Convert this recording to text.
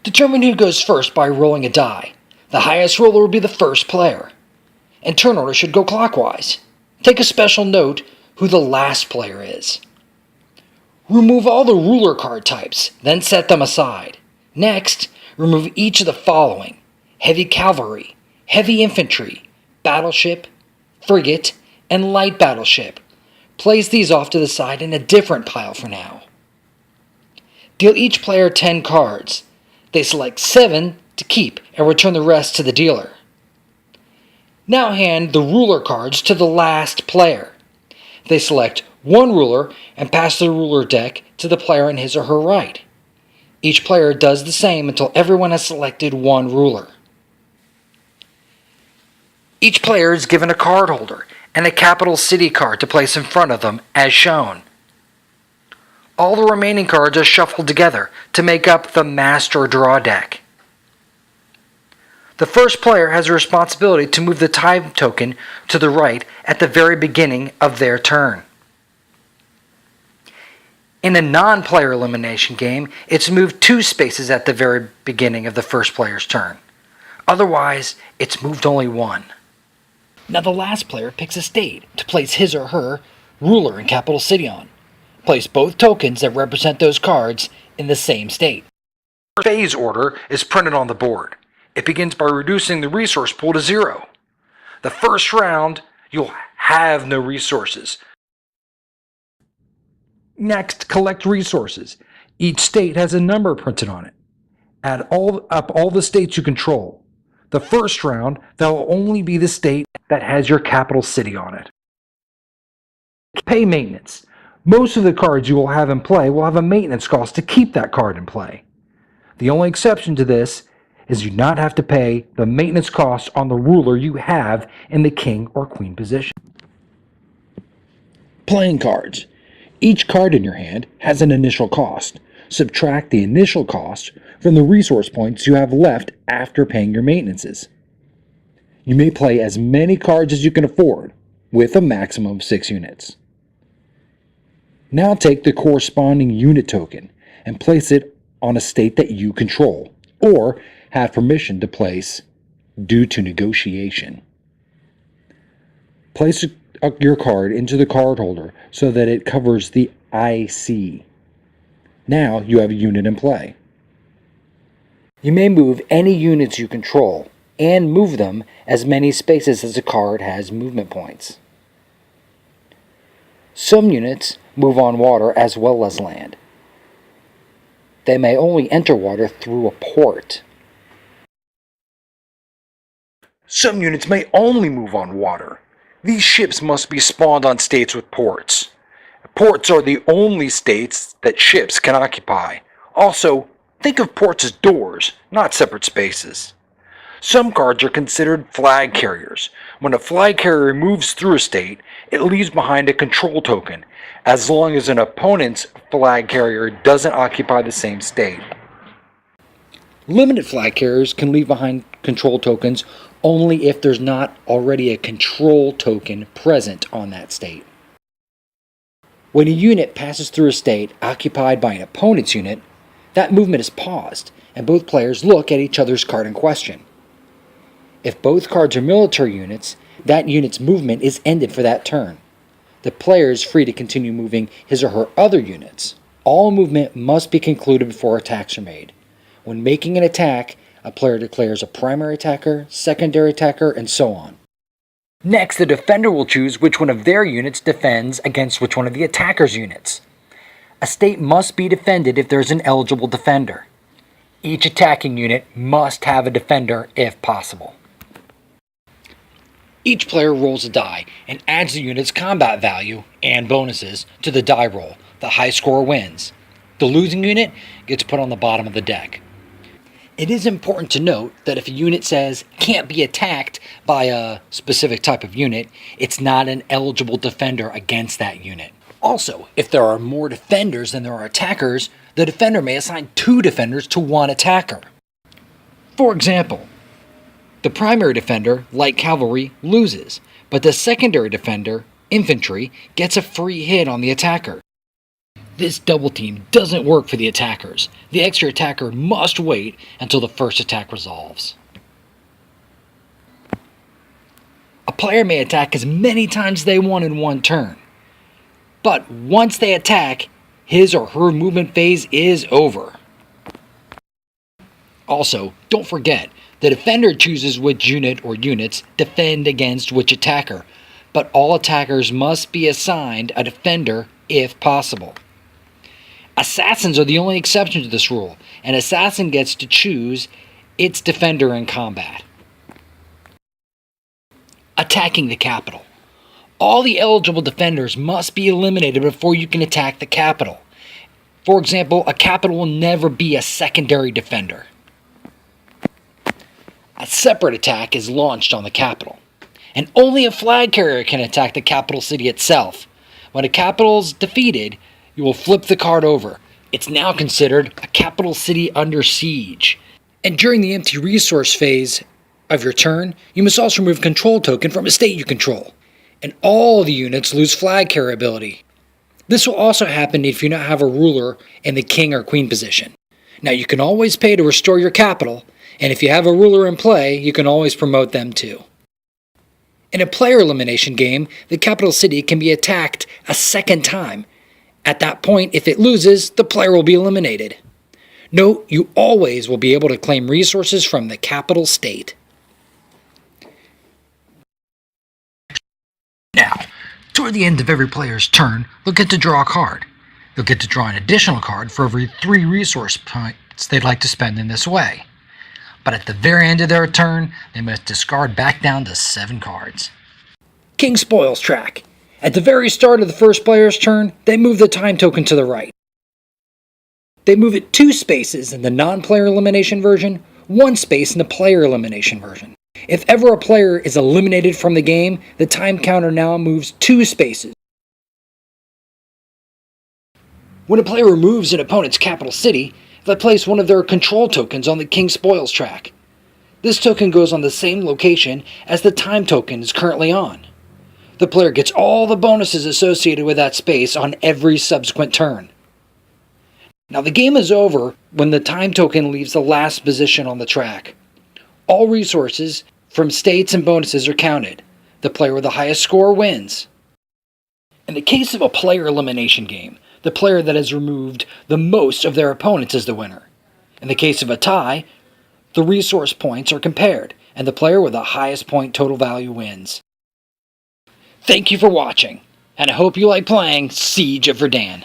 Determine who goes first by rolling a die. The highest roller will be the first player. And turn order should go clockwise. Take a special note who the last player is. Remove all the ruler card types, then set them aside. Next, remove each of the following: heavy cavalry, heavy infantry, battleship, frigate, and light battleship. Place these off to the side in a different pile for now. Deal each player 10 cards. They select 7 to keep and return the rest to the dealer. Now hand the ruler cards to the last player. They select 1 ruler and pass the ruler deck to the player on his or her right. Each player does the same until everyone has selected 1 ruler. Each player is given a card holder and a capital city card to place in front of them as shown. All the remaining cards are shuffled together to make up the master draw deck. The first player has a responsibility to move the time token to the right at the very beginning of their turn. In a non-player elimination game, it's moved 2 spaces at the very beginning of the first player's turn. Otherwise, it's moved only 1. Now the last player picks a state to place his or her ruler and capital city on. Place both tokens that represent those cards in the same state. Phase order is printed on the board. It begins by reducing the resource pool to 0. The first round, you'll have no resources. Next, collect resources. Each state has a number printed on it. Add up all the states you control. The first round, that will only be the state that has your capital city on it. Pay maintenance. Most of the cards you will have in play will have a maintenance cost to keep that card in play. The only exception to this is you not have to pay the maintenance cost on the ruler you have in the king or queen position. Playing cards. Each card in your hand has an initial cost. Subtract the initial cost from the resource points you have left after paying your maintenances. You may play as many cards as you can afford, with a maximum of 6 units. Now take the corresponding unit token and place it on a state that you control, or have permission to place due to negotiation. Place your card into the card holder so that it covers the IC. Now you have a unit in play. You may move any units you control and move them as many spaces as the card has movement points. Some units move on water as well as land. They may only enter water through a port. Some units may only move on water. These ships must be spawned on states with ports. Ports are the only states that ships can occupy. Also, think of ports as doors, not separate spaces. Some cards are considered flag carriers. When a flag carrier moves through a state, it leaves behind a control token, as long as an opponent's flag carrier doesn't occupy the same state. Limited flag carriers can leave behind control tokens only if there's not already a control token present on that state. When a unit passes through a state occupied by an opponent's unit, that movement is paused, and both players look at each other's card in question. If both cards are military units, that unit's movement is ended for that turn. The player is free to continue moving his or her other units. All movement must be concluded before attacks are made. When making an attack, a player declares a primary attacker, secondary attacker, and so on. Next, the defender will choose which one of their units defends against which one of the attacker's units. A state must be defended if there is an eligible defender. Each attacking unit must have a defender if possible. Each player rolls a die and adds the unit's combat value and bonuses to the die roll. The high scorer wins. The losing unit gets put on the bottom of the deck. It is important to note that if a unit says can't be attacked by a specific type of unit, it's not an eligible defender against that unit. Also, if there are more defenders than there are attackers, the defender may assign 2 defenders to 1 attacker. For example, the primary defender, light cavalry, loses, but the secondary defender, infantry, gets a free hit on the attacker. This double team doesn't work for the attackers. The extra attacker must wait until the first attack resolves. A player may attack as many times as they want in one turn. But once they attack, his or her movement phase is over. Also, don't forget, the defender chooses which unit or units defend against which attacker, but all attackers must be assigned a defender if possible. Assassins are the only exception to this rule. An assassin gets to choose its defender in combat. Attacking the capital. All the eligible defenders must be eliminated before you can attack the capital. For example, a capital will never be a secondary defender. A separate attack is launched on the capital, and only a flag carrier can attack the capital city itself. When a capital is defeated, you will flip the card over. It's now considered a capital city under siege. And during the empty resource phase of your turn, you must also remove a control token from a state you control. And all the units lose flag carrier ability. This will also happen if you don't have a ruler in the king or queen position. Now you can always pay to restore your capital, and if you have a ruler in play, you can always promote them too. In a player elimination game, the capital city can be attacked a second time. At that point, if it loses, the player will be eliminated. Note, you always will be able to claim resources from the capital state. Now, toward the end of every player's turn, they'll get to draw a card. They'll get to draw an additional card for every 3 resource points they'd like to spend in this way. But at the very end of their turn, they must discard back down to 7 cards. King Spoils Track. At the very start of the first player's turn, they move the time token to the right. They move it 2 spaces in the non-player elimination version, 1 space in the player elimination version. If ever a player is eliminated from the game, the time counter now moves 2 spaces. When a player removes an opponent's capital city, they place one of their control tokens on the King Spoils track. This token goes on the same location as the time token is currently on. The player gets all the bonuses associated with that space on every subsequent turn. Now the game is over when the time token leaves the last position on the track. All resources from states and bonuses are counted. The player with the highest score wins. In the case of a player elimination game, the player that has removed the most of their opponents is the winner. In the case of a tie, the resource points are compared, and the player with the highest point total value wins. Thank you for watching, and I hope you like playing Siege of Verdan.